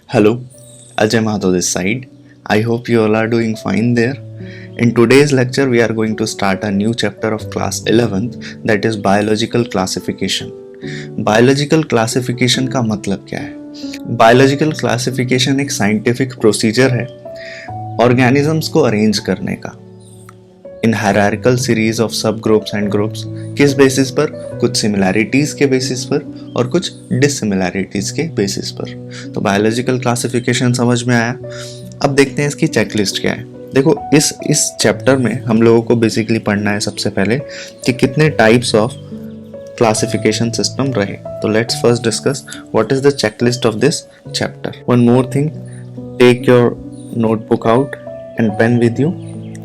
Hello, Ajay Mahato this side. I hope you all are doing fine there. In today's lecture, we are going to start a new chapter of class 11th, that is biological classification. Biological classification का मतलब क्या है? Biological classification एक scientific procedure है organisms को arrange करने का इन hierarchical series of सब ग्रुप्स एंड ग्रुप्स। किस बेसिस पर? कुछ सिमिलैरिटीज के बेसिस पर और कुछ डिससिमिलैरिटीज के बेसिस पर। तो बायोलॉजिकल क्लासिफिकेशन समझ में आया। अब देखते हैं इसकी चेकलिस्ट क्या है। देखो इस चैप्टर में हम लोगों को बेसिकली पढ़ना है सबसे पहले कि कितने टाइप्स ऑफ क्लासिफिकेशन सिस्टम रहे। तो let's first discuss what is the checklist of this chapter. One more thing, take your notebook out and pen with you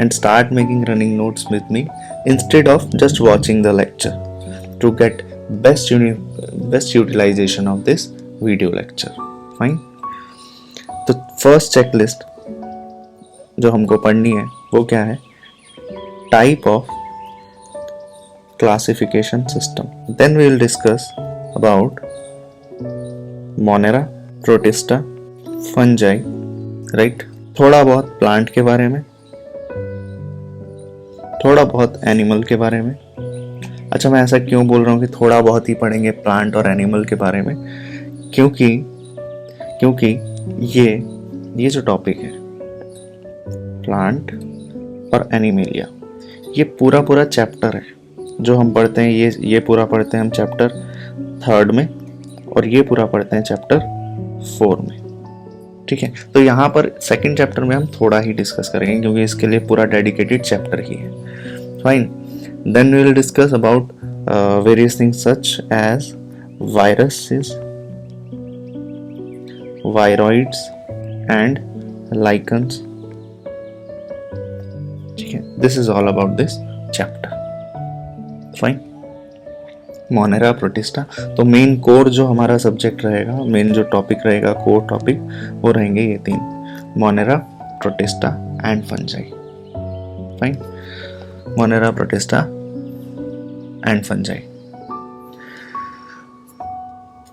and start making running notes with me instead of just watching the lecture to get best utilization of this video lecture. Fine. तो first checklist जो हमको पढ़नी है वो क्या है? Type of classification system. Then we will discuss about Monera, Protista, Fungi, right? थोड़ा बहुत प्लांट के बारे में, थोड़ा बहुत एनिमल के बारे में। अच्छा, मैं ऐसा क्यों बोल रहा हूँ कि थोड़ा बहुत ही पढ़ेंगे प्लांट और एनिमल के बारे में? क्योंकि ये जो टॉपिक है प्लांट और एनिमेलिया, ये पूरा चैप्टर है जो हम पढ़ते हैं। ये पूरा पढ़ते हैं हम चैप्टर 3 में और ये पूरा पढ़ते हैं चैप्टर 4 में। ठीक है, तो यहाँ पर सेकंड चैप्टर में हम थोड़ा ही डिस्कस करेंगे क्योंकि इसके लिए पूरा डेडिकेटेड चैप्टर ही है। Fine. Then we will discuss about various things such as viruses, viroids and lichens. ठीक है, this is all about this chapter. Fine. Monera, Protista, तो मेन कोर जो हमारा सब्जेक्ट रहेगा, मेन जो टॉपिक रहेगा, कोर टॉपिक, वो रहेंगे ये 3: Monera, protista and fungi. Fine. Monera, protista and fungi.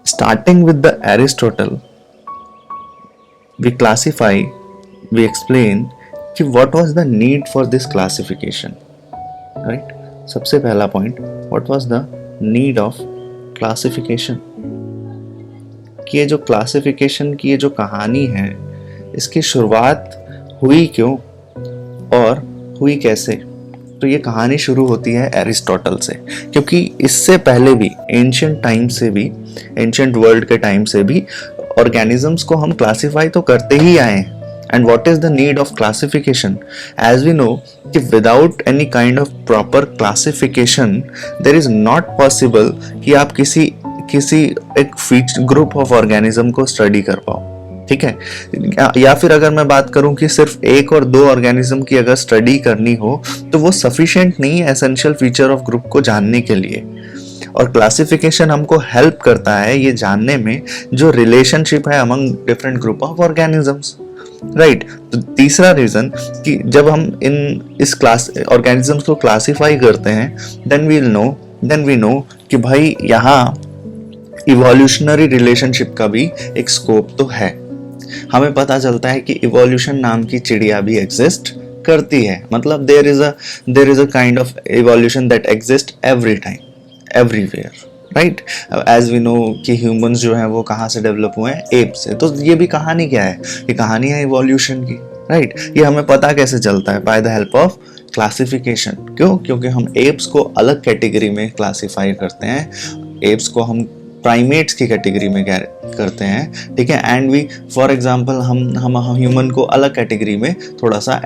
Starting with the Aristotle, we explain कि what was the need for this classification, right? सबसे पहला point, what was the need of classification, कि ये जो classification की ये जो कहानी है इसकी शुरुआत हुई क्यों और हुई कैसे? तो ये कहानी शुरू होती है एरिस्टोटल से, क्योंकि इससे पहले भी एंशिएंट टाइम से भी, एंशिएंट वर्ल्ड के टाइम से भी ऑर्गेनिजम्स को हम क्लासिफाई तो करते ही आए हैं. And what is the need of classification? As we know कि without any kind of proper classification there is not possible कि आप किसी एक ग्रुप ऑफ ऑर्गेनिज्म को स्टडी कर पाओ. ठीक है, या फिर अगर मैं बात करूं कि सिर्फ 1 और 2 ऑर्गेनिज्म की अगर स्टडी करनी हो तो वो सफिशिएंट नहीं है एसेंशियल फीचर ऑफ ग्रुप को जानने के लिए. और क्लासिफिकेशन हमको हेल्प करता है ये जानने में जो रिलेशनशिप है among different group of organisms. Right. तो तीसरा रीजन कि जब हम इस क्लास ऑर्गेनिजम्स को क्लासिफाई करते हैं देन वी नो कि भाई यहाँ इवोल्यूशनरी रिलेशनशिप का भी एक स्कोप तो है. हमें पता चलता है कि इवोल्यूशन नाम की चिड़िया भी एग्जिस्ट करती है. मतलब there is a kind of evolution that exist every time, everywhere. Right. As we know कि ह्यूमंस जो हैं वो कहाँ से डेवलप हुए हैं? एप से. तो ये भी कहानी क्या है? ये कहानी है इवोल्यूशन की. राइट. ये हमें पता कैसे चलता है? By the help of classification. क्यों? क्योंकि हम एप्स को अलग कैटेगरी में क्लासिफाई करते हैं. एप्स को हम प्राइमेट्स की कैटेगरी में करते हैं. ठीक है. एंड वी फॉर एग्जांपल हम ह्यूमन को अलग कैटेगरी में थोड़ा सा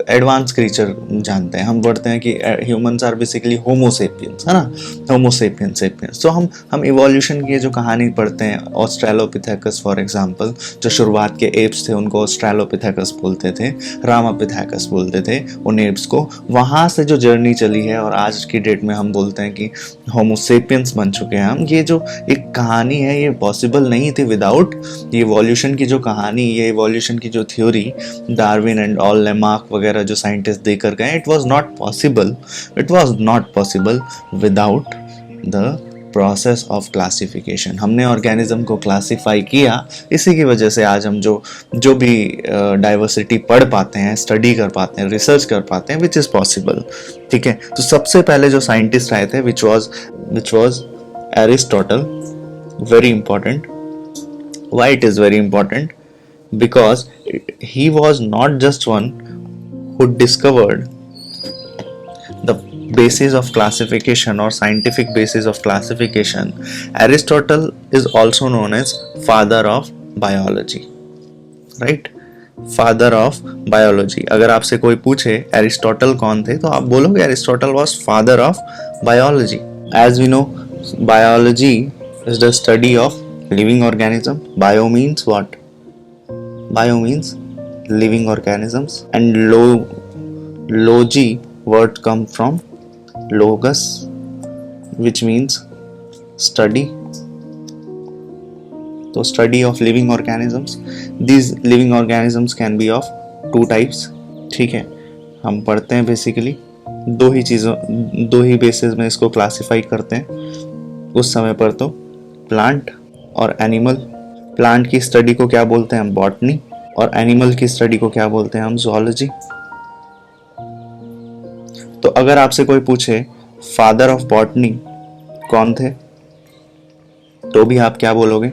एडवांस क्रीचर जानते हैं. हम पढ़ते हैं कि ह्यूमंस आर बेसिकली होमोसेपियंस, है ना, होमोसेपियंस. तो हम इवोल्यूशन की जो कहानी पढ़ते हैं, ऑस्ट्रेलोपिथेकस फॉर एग्जांपल, जो शुरुआत के एप्स थे उनको ऑस्ट्रेलोपिथेकस बोलते थे, रामापिथेकस बोलते थे उन एप्स को. वहाँ से जो जर्नी चली है और आज की डेट में हम बोलते हैं कि होमोसेपियंस बन चुके हैं हम. ये जो एक कहानी है ये पॉसिबल नहीं थी विदाउट ये इवोल्यूशन की जो कहानी, ये इवोल्यूशन की जो theory Darwin and all Lamarck वगैरह जो साइंटिस्ट देकर गए. It was not possible without the process of classification. हमने ऑर्गेनिज्म को क्लासिफाई किया, इसी की वजह से आज हम जो भी डाइवर्सिटी पढ़ पाते हैं, स्टडी कर पाते हैं, रिसर्च कर पाते हैं, विच इज़ पॉसिबल। ठीक है, तो सबसे पहले जो साइंटिस्ट आए थे which was Aristotle. Very important. Why it is very important? Because he was not just one who discovered the basis of classification or scientific basis of classification. Aristotle is also known as father of biology, right? Father of biology. अगर आपसे कोई पूछे Aristotle कौन थे तो आप बोलोगे Aristotle was father of biology. As we know, biology is the study of living organism. Bio means what? Bio means living organisms, and logi word come from logos, which means study. So study of living organisms. These living organisms can be of two types. ठीक है, हम पढ़ते हैं basically दो ही basis में इसको classify करते हैं उस समय पर, तो प्लांट और एनिमल। प्लांट की स्टडी को क्या बोलते हैं हम? बॉटनी। और एनिमल की स्टडी को क्या बोलते हैं हम? ज़ूलॉजी। तो अगर आपसे कोई पूछे फादर ऑफ बॉटनी कौन थे तो भी आप क्या बोलोगे?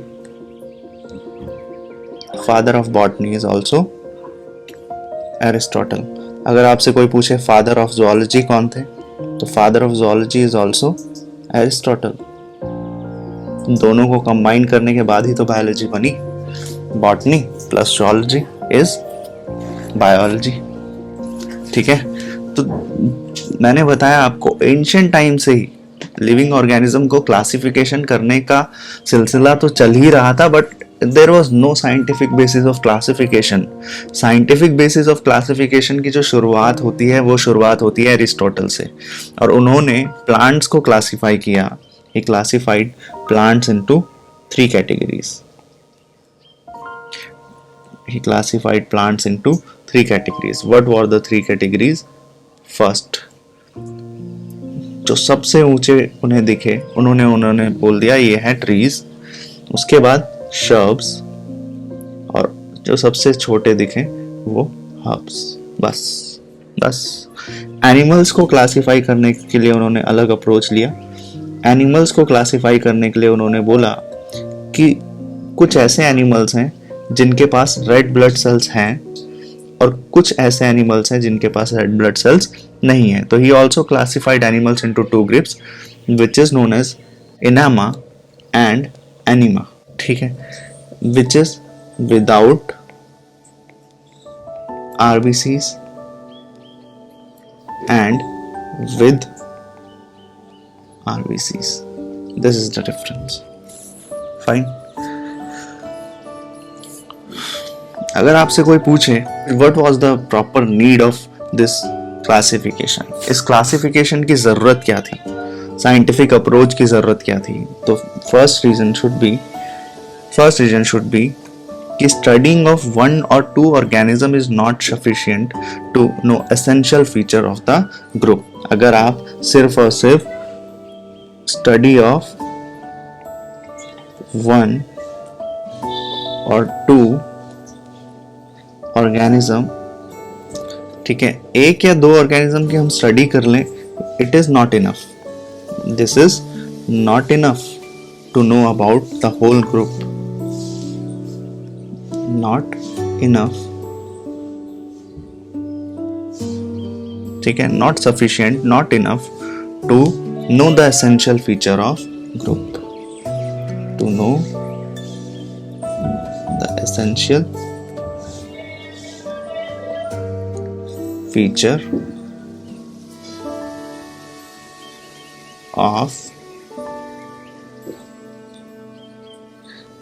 Father of botany is also Aristotle. अगर आपसे कोई पूछे फादर ऑफ ज़ूलॉजी कौन थे तो father of zoology is also Aristotle. दोनों को कंबाइन करने के बाद ही तो बायोलॉजी बनी। Botany plus zoology is biology. ठीक है, तो मैंने बताया आपको एंशिएंट टाइम से ही लिविंग ऑर्गेनिज्म को क्लासिफिकेशन करने का सिलसिला तो चल ही रहा था, but there was no scientific basis of classification. Scientific basis of classification की जो शुरुआत होती है वो शुरुआत होती है एरिस्टोटल से, और उन्होंने प्लांट्स को क्लासिफाई किया। He classified plants into 3 categories. He classified plants into 3 categories. What were the 3 categories? First, जो सबसे ऊंचे उन्हें दिखे उन्होंने बोल दिया ये है ट्रीज। उसके बाद shrubs, और जो सबसे छोटे दिखे वो हर्ब्स। बस एनिमल्स को क्लासिफाई करने के लिए उन्होंने अलग अप्रोच लिया। एनिमल्स को क्लासिफाई करने के लिए उन्होंने बोला कि कुछ ऐसे एनिमल्स हैं जिनके पास रेड ब्लड सेल्स हैं और कुछ ऐसे एनिमल्स हैं जिनके पास रेड ब्लड सेल्स नहीं है। तो he also classified animals into 2 groups which is known as enaima and anaima. ठीक है, which is without RBCs and with RBCs. This is the difference. Fine. अगर आपसे कोई पूछे what was the proper need of this classification, इस classification की जरूरत क्या थी, साइंटिफिक अप्रोच की जरूरत क्या थी, तो फर्स्ट रीजन शुड बी कि studying of 1 or 2 organism is not sufficient to know essential feature of the group. अगर आप सिर्फ और सिर्फ स्टडी ऑफ 1 or 2 ऑर्गेनिज्म, ठीक है, 1 या 2 ऑर्गेनिज्म की हम स्टडी कर लें, it is not enough. This is not enough to know about the whole group. Not enough, ठीक है, not sufficient, not enough to know the essential feature of group. To know the essential feature of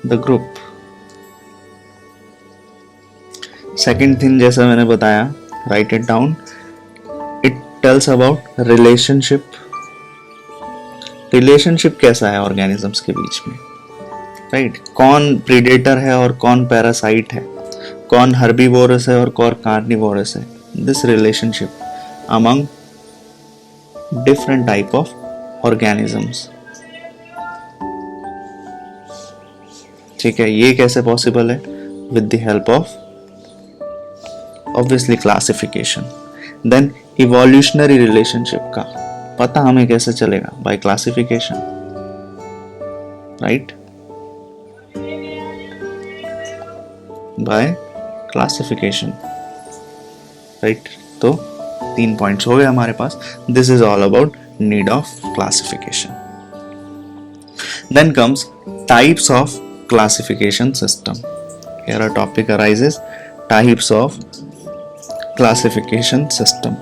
the group. Second thing, जैसा मैंने बताया, write it down. It tells about relationship. Relationship कैसा है organisms के बीच में, right? कौन predator है और कौन parasite है, कौन herbivorous है और कौन carnivorous है. This relationship among different type of organisms. ठीक है, ये कैसे पॉसिबल है? With the help of obviously classification. Then evolutionary relationship का पता हमें कैसे चलेगा? By classification, right, by classification, right. तो 3 पॉइंट्स हो गए हमारे पास। This is all about need of classification. Then comes types of classification system. Here a topic arises, types of classification system.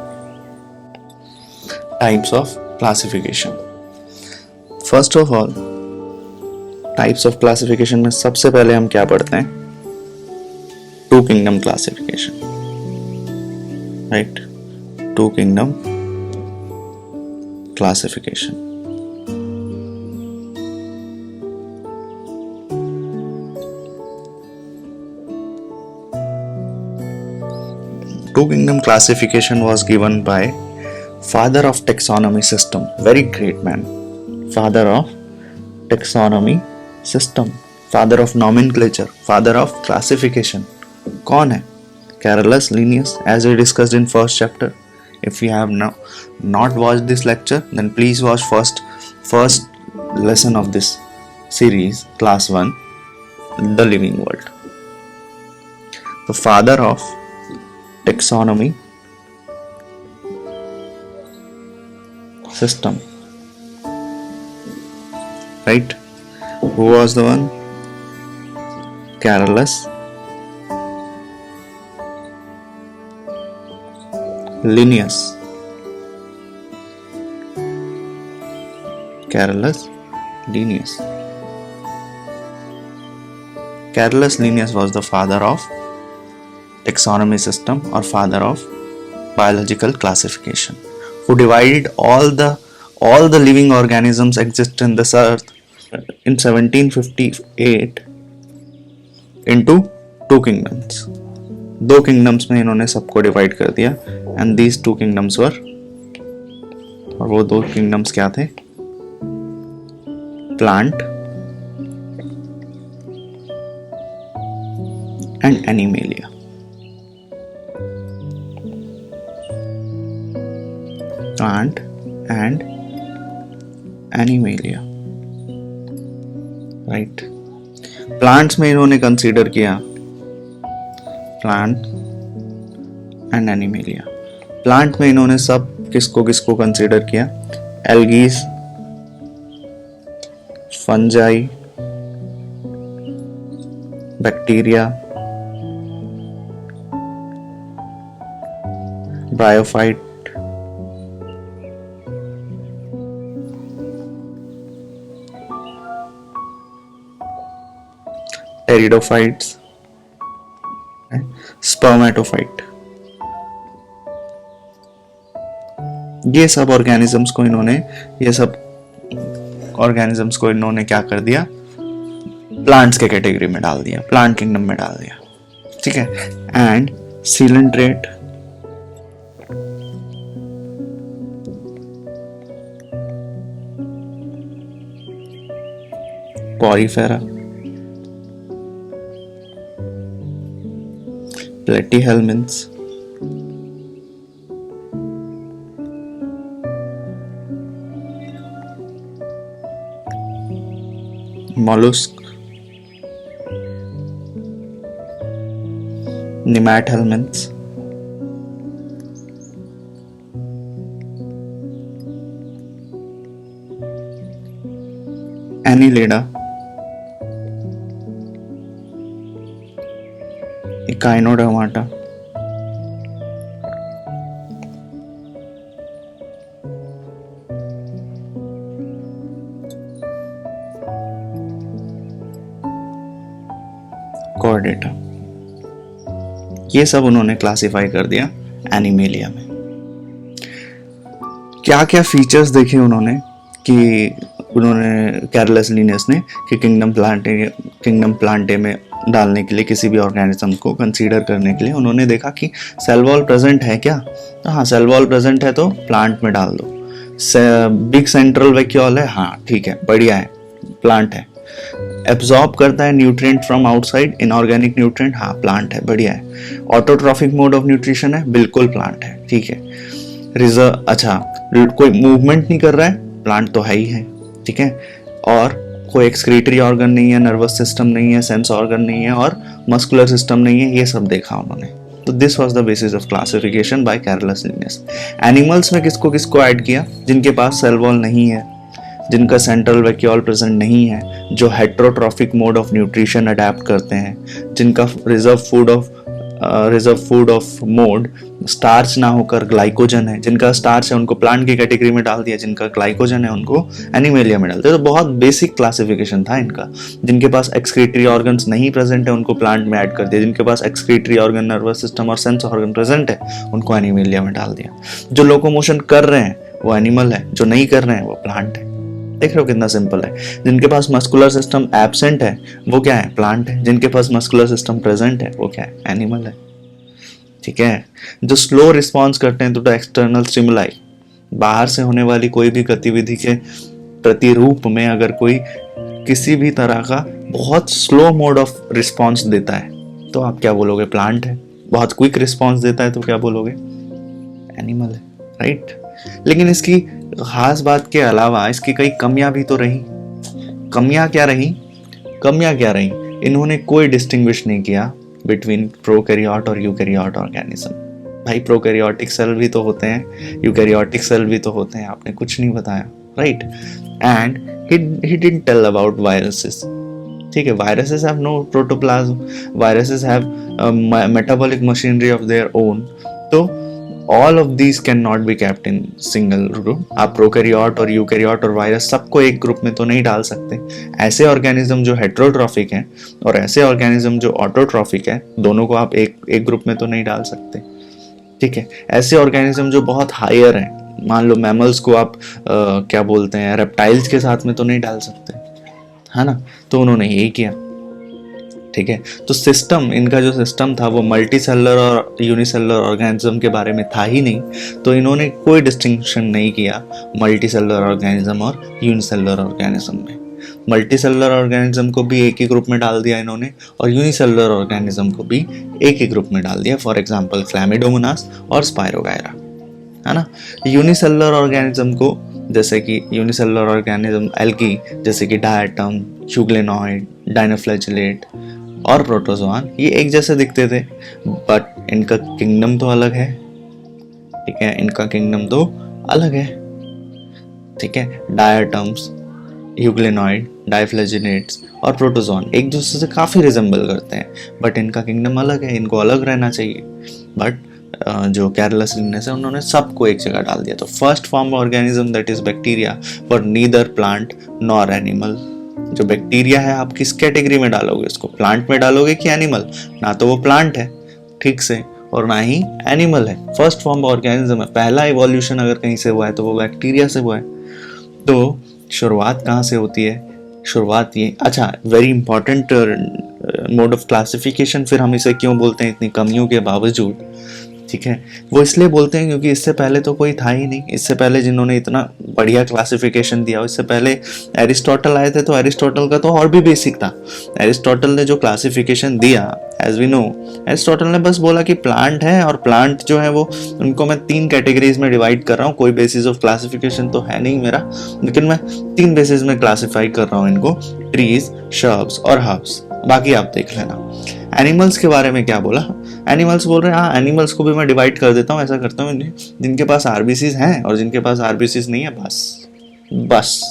Types of classification, first of all types of classification में सबसे पहले हम क्या पढ़ते हैं? Two kingdom classification, right, two kingdom classification. Two kingdom classification was given by father of taxonomy system, very great man, father of taxonomy system, father of nomenclature, father of classification. कौन है? Carolus Linnaeus, as we discussed in first chapter. If you have not watched this lecture, then please watch first lesson of this series, class 1, The Living World. The father of taxonomy system, right? Who was the one? Carolus Linnaeus. Carolus Linnaeus. Carolus Linnaeus was the father of taxonomy system or father of biological classification, who divided all the living organisms exist in this earth in 1758 into two kingdoms. दो kingdoms में इन्होंने सबको divide कर दिया, and these two kingdoms वर, और वो दो kingdoms क्या थे? Plant and animalia. Plant and Animalia, right? Plants में इन्होंने कंसीडर किया प्लांट एंड एनिमेलिया। प्लांट में इन्होंने सब किसको किसको कंसीडर किया? Algae, fungi, bacteria, bryophyte, pteridophytes, spermatophyte. ये सब ऑर्गेनिजम्स को इन्होंने क्या कर दिया? प्लांट्स के कैटेगरी में डाल दिया, प्लांट किंगडम में डाल दिया, ठीक है। And coelenterate, Porifera, platyhelminths, mollusk, nemathelminths, annelida, Echinodermata, Chordata। ये सब उन्होंने क्लासिफाई कर दिया एनिमेलिया में। क्या क्या फीचर्स देखे उन्होंने कैरोलस लिनियस ने कि किंगडम प्लांटे में डालने के लिए, किसी भी ऑर्गेनिज्म को कंसीडर करने के लिए उन्होंने देखा कि सेल वॉल प्रेजेंट है क्या? तो हाँ, सेल वॉल प्रेजेंट है तो प्लांट में डाल दो। बिग सेंट्रल वैक्यूल है, हाँ ठीक है, बढ़िया है, प्लांट है। एब्जॉर्ब करता है nutrient from outside, inorganic nutrient, हाँ प्लांट है, बढ़िया है। ऑटोट्रॉफिक मोड ऑफ न्यूट्रिशन है, बिल्कुल प्लांट है, ठीक है। रिजर्व, अच्छा कोई मूवमेंट नहीं कर रहा है, प्लांट तो है ही है, ठीक है। और कोई एक्सक्रीटरी ऑर्गन नहीं है, नर्वस सिस्टम नहीं है, सेंस ऑर्गन नहीं है और मस्कुलर सिस्टम नहीं है, ये सब देखा उन्होंने। तो this was the basis of classification bye Carlos Linnaeus. Animals में किसको किसको ऐड किया? जिनके पास सेल वॉल नहीं है, जिनका सेंट्रल वैक्यूल प्रेजेंट नहीं है, जो heterotrophic mode of nutrition adapt करते हैं, जिनका reserve food of mode starch ना होकर ग्लाइकोजन है, जिनका स्टार्च है उनको प्लांट की कैटेगरी में डाल दिया, जिनका ग्लाइकोजन है उनको एनिमेलिया में डाल दिया। तो बहुत बेसिक क्लासिफिकेशन था इनका। जिनके पास एक्सक्रीटरी ऑर्गन्स नहीं प्रेजेंट है उनको प्लांट में ऐड कर दिया, जिनके पास एक्सक्रीटरी ऑर्गन, नर्वस सिस्टम और सेंस ऑर्गन प्रेजेंट है उनको एनिमेलिया में डाल दिया। जो लोकोमोशन कर रहे हैं वो एनिमल है, जो नहीं कर रहे हैं वो प्लांट है। देख रहे हो कितना सिंपल है। जिनके पास मस्कुलर सिस्टम एब्सेंट है वो क्या है? प्लांट है। जिनके पास मस्कुलर सिस्टम प्रेजेंट है वो क्या है? एनिमल है, ठीक है। जो स्लो रिस्पॉन्स करते हैं टू एक्सटर्नल स्टिमुलाई, बाहर से होने वाली कोई भी गतिविधि के प्रतिरूप में अगर कोई किसी भी तरह का बहुत स्लो मोड ऑफ रिस्पॉन्स देता है तो आप क्या बोलोगे? प्लांट है। बहुत क्विक रिस्पॉन्स देता है तो क्या बोलोगे? एनिमल है, राइट। लेकिन इसकी खास बात के अलावा इसकी कई कमियां भी तो रही। कमियां क्या रही? इन्होंने कोई डिस्टिंग्विश नहीं किया बिटवीन प्रोकैरियोट और यूकैरियोट ऑर्गेनिज्म। भाई प्रोकैरियोटिक सेल भी तो होते हैं, यूकैरियोटिक सेल भी तो होते हैं, आपने कुछ नहीं बताया, right. And he didn't tell about viruses, ठीक है। Viruses have no protoplasm, viruses have metabolic machinery of their own. तो all of these can not be kept in single group. आप प्रोकैरियोट और यूकैरियोट और वायरस सबको एक group में तो नहीं डाल सकते। ऐसे ऑर्गेनिज्म जो हेट्रोट्रॉफिक हैं और ऐसे ऑर्गेनिज्म जो ऑटोट्रॉफिक है, दोनों को आप एक ग्रुप में तो नहीं डाल सकते, ठीक है। ऐसे ऑर्गेनिज्म जो बहुत हायर हैं, मान लो मैमल्स को आप क्या बोलते हैं, रेप्टाइल्स के साथ में तो नहीं डाल सकते, है ना। तो उन्होंने यही किया, ठीक है। तो सिस्टम, इनका जो सिस्टम था वो मल्टी सेलुलर और यूनिसेलुलर ऑर्गेनिज्म के बारे में था ही नहीं, तो इन्होंने कोई डिस्टिंक्शन नहीं किया मल्टी सेलुलर ऑर्गेनिज्म और यूनिसेलुलर ऑर्गेनिज्म में। मल्टी सेलुलर ऑर्गेनिज्म को भी एक ही ग्रुप में डाल दिया इन्होंने और यूनिसेलुलर ऑर्गेनिज्म को भी एक ही ग्रुप में डाल दिया, फॉर एग्जाम्पल क्लैमिडोमोनास और स्पायरोगायरा, है ना। यूनिसेलुलर ऑर्गेनिज्म को, जैसे कि यूनिसेलुलर ऑर्गेनिज्म एल्गी, जैसे कि डायटम, यूग्लेनॉइड, डायनोफ्लैजेलेट और प्रोटोजोआन, ये एक जैसे दिखते थे, बट इनका किंगडम तो अलग है, ठीक है। इनका किंगडम तो अलग है, ठीक है। डायटम्स, यूग्लेनॉइड, डाइफ्लैजिनेट्स और प्रोटोजोआन एक दूसरे से काफ़ी रिजेंबल करते हैं, बट इनका किंगडम अलग है, इनको अलग रहना चाहिए। बट जो कैरलस लिनियस है उन्होंने सबको एक जगह डाल दिया। तो first form organism that is bacteria for neither plant nor animal. जो बैक्टीरिया है आप किस कैटेगरी में डालोगे? उसको प्लांट में डालोगे कि एनिमल? ना तो वो प्लांट है ठीक से और ना ही एनिमल है, फर्स्ट फॉर्म ऑर्गेनिज्म है। पहला इवोल्यूशन अगर कहीं से हुआ है तो वो बैक्टीरिया से हुआ है। तो शुरुआत कहाँ से होती है? शुरुआत ये, अच्छा very important mode of classification, फिर हम इसे क्यों बोलते हैं इतनी कमियों के बावजूद, ठीक है। वो इसलिए बोलते हैं क्योंकि इससे पहले तो कोई था ही नहीं। इससे पहले जिन्होंने इतना बढ़िया क्लासिफिकेशन दिया, इससे पहले एरिस्टोटल आए थे, तो एरिस्टोटल का तो और भी बेसिक था। एरिस्टोटल ने जो क्लासिफिकेशन दिया, एज वी नो, एरिस्टोटल ने बस बोला कि प्लांट है और प्लांट जो है वो, उनको मैं 3 कैटेगरीज में डिवाइड कर रहा हूँ। कोई बेसिस ऑफ क्लासिफिकेशन तो है नहीं मेरा, लेकिन मैं 3 बेसिस में क्लासिफाई कर रहा हूँ इनको, ट्रीज, शर्ब्स और हर्ब्स। बाकी आप देख लेना। एनिमल्स के बारे में क्या बोला? एनिमल्स बोल रहे हैं हाँ, एनिमल्स को भी मैं डिवाइड कर देता हूँ, ऐसा करता हूँ जिनके पास आरबीसीज हैं और जिनके पास आरबीसीज नहीं है, बस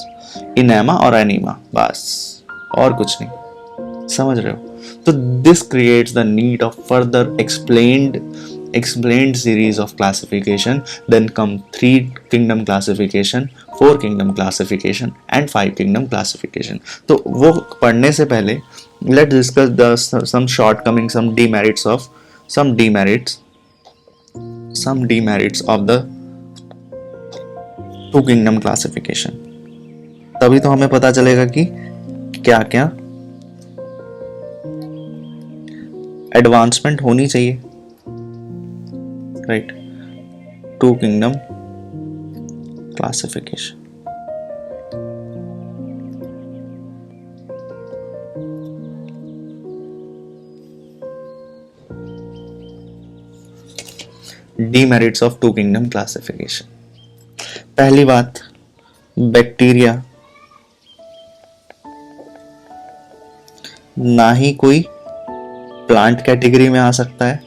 इनेमा और एनीमा, बस और कुछ नहीं। समझ रहे हो? तो this creates the need of further explained series of classification. Then come 3 kingdom classification, 4 kingdom classification and 5 kingdom classification. तो वो पढ़ने से पहले let's discuss some shortcomings, some demerits of the 2 kingdom classification. तभी तो हमें पता चलेगा कि क्या क्या एडवांसमेंट होनी चाहिए, right. 2 kingdom classification. demerits of two kingdom classification. पहली बात, बैक्टीरिया ना ही कोई प्लांट कैटेगरी में आ सकता है,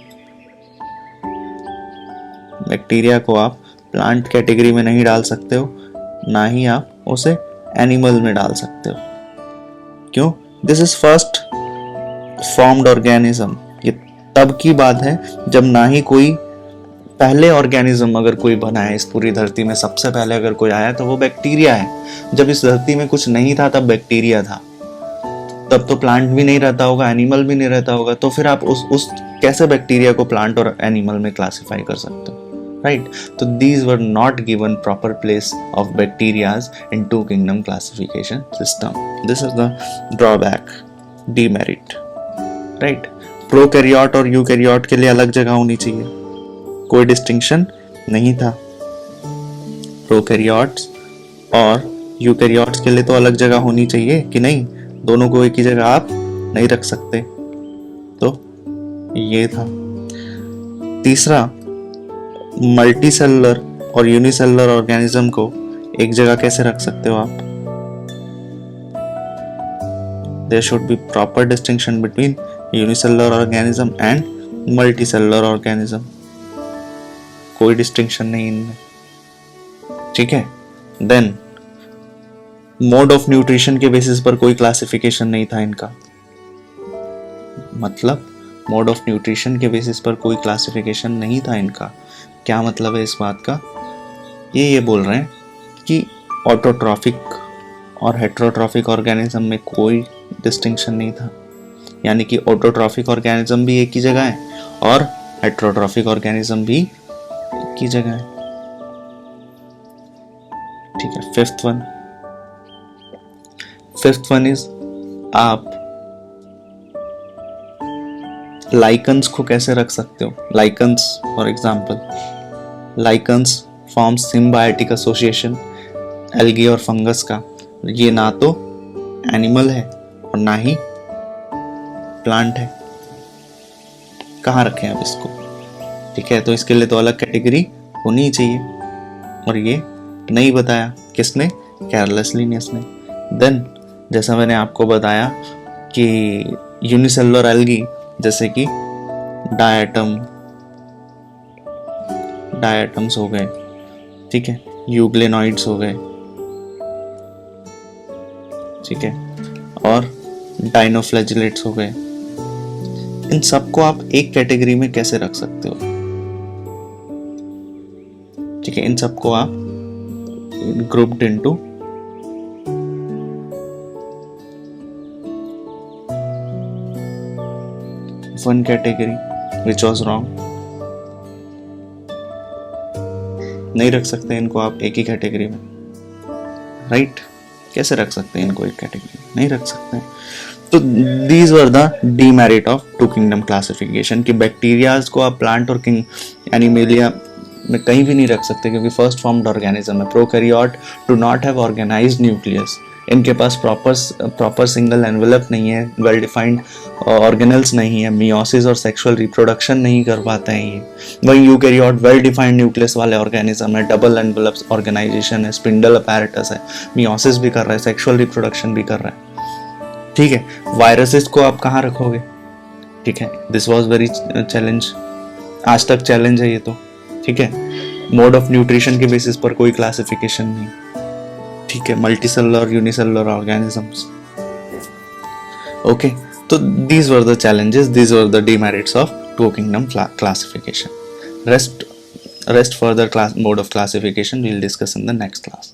बैक्टीरिया को आप प्लांट कैटेगरी में नहीं डाल सकते हो, ना ही आप उसे एनिमल में डाल सकते हो. क्यों? This is first formed organism. ये तब की बात है जब ना ही कोई पहले ऑर्गेनिज्म अगर कोई बना है इस पूरी धरती में, सबसे पहले अगर कोई आया तो वो बैक्टीरिया है. जब इस धरती में कुछ नहीं था तब बैक्टीरिया था. तब तो प्लांट भी नहीं रहता होगा, एनिमल भी नहीं रहता होगा, तो फिर आप उस कैसे बैक्टीरिया को प्लांट और एनिमल में क्लासिफाई कर सकते हो, राइट? तो these were not given proper place of bacterias in two kingdom classification system. This is the drawback, demerit, right? Prokaryote और यूकैरियोट के लिए अलग जगह होनी चाहिए, कोई डिस्टिंक्शन नहीं था. प्रोकैरियोट्स और यूकैरियोट्स के लिए तो अलग जगह होनी चाहिए कि नहीं, दोनों को एक ही जगह आप नहीं रख सकते. तो ये था. तीसरा, मल्टी सेलुलर और यूनिसेलुलर ऑर्गेनिज्म को एक जगह कैसे रख सकते हो आप? There should be proper distinction between unicellular organism and multicellular organism. कोई डिस्टिंक्शन नहीं इनमें, ठीक है. देन मोड ऑफ न्यूट्रिशन के बेसिस पर कोई क्लासिफिकेशन नहीं था इनका. मतलब मोड ऑफ न्यूट्रिशन के बेसिस पर कोई क्लासिफिकेशन नहीं था इनका. क्या मतलब है इस बात का? ये बोल रहे हैं कि ऑटोट्रॉफिक और हेट्रोट्रॉफिक ऑर्गेनिज्म में कोई डिस्टिंक्शन नहीं था. यानी कि ऑटोट्रॉफिक ऑर्गेनिज्म भी एक ही जगह है और हेट्रोट्रॉफिक ऑर्गेनिज्म भी एक ही जगह है, ठीक है. फिफ्थ वन इज, आप लाइकन्स को कैसे रख सकते हो? Lichens for example, lichens form symbiotic association algae और फंगस का. ये ना तो एनिमल है और ना ही प्लांट है. कहाँ रखें अब इसको? ठीक है, तो इसके लिए तो अलग कैटेगरी होनी ही चाहिए और ये नहीं बताया. किसने? केयरलेसलीनेस ने. देन जैसा मैंने आपको बताया कि यूनिसेलुलर एल्गी जैसे कि डायटम्स हो गए, ठीक है, यूग्लेनॉइड्स हो गए, ठीक है, और डाइनोफ्लैजिलेट्स हो गए. इन सबको आप एक कैटेगरी में कैसे रख सकते हो? ठीक है, इन सबको आप grouped into one category, which was wrong. नहीं रख सकते इनको आप एक ही कैटेगरी में, राइट? कैसे रख सकते हैं इनको एक कैटेगरी में? नहीं रख सकते. तो these were the demerit of two kingdom classification कि बैक्टीरियाज को आप प्लांट और एनिमेलिया में कहीं भी नहीं रख सकते क्योंकि फर्स्ट फॉर्म्ड ऑर्गेनिज्म है. Prokaryote do not have organised nucleus. इनके पास प्रॉपर सिंगल एनवेलप नहीं है, वेल डिफाइंड ऑर्गेनल्स नहीं है, मियोसिस और सेक्सुअल रिप्रोडक्शन नहीं कर पाते हैं ये. वही यूकैरियोट वेल डिफाइंड न्यूक्लियस वाले ऑर्गेनिज्म है, डबल एनवेलप ऑर्गेनाइजेशन है, स्पिंडल अपैरेटस है, मियोसिस भी कर रहा है, सेक्सुअल रिप्रोडक्शन भी कर रहा है, ठीक है. वायरसेस को आप कहाँ रखोगे? ठीक है, दिस वाज वेरी चैलेंज, आज तक चैलेंज है ये तो, ठीक है. मोड ऑफ न्यूट्रिशन के बेसिस पर कोई क्लासिफिकेशन नहीं, ठीक है. Multi cellular unicellular organisms, okay. तो these were the challenges, these were the demerits of two kingdom classification. Rest further mode of classification we'll discuss in the next class.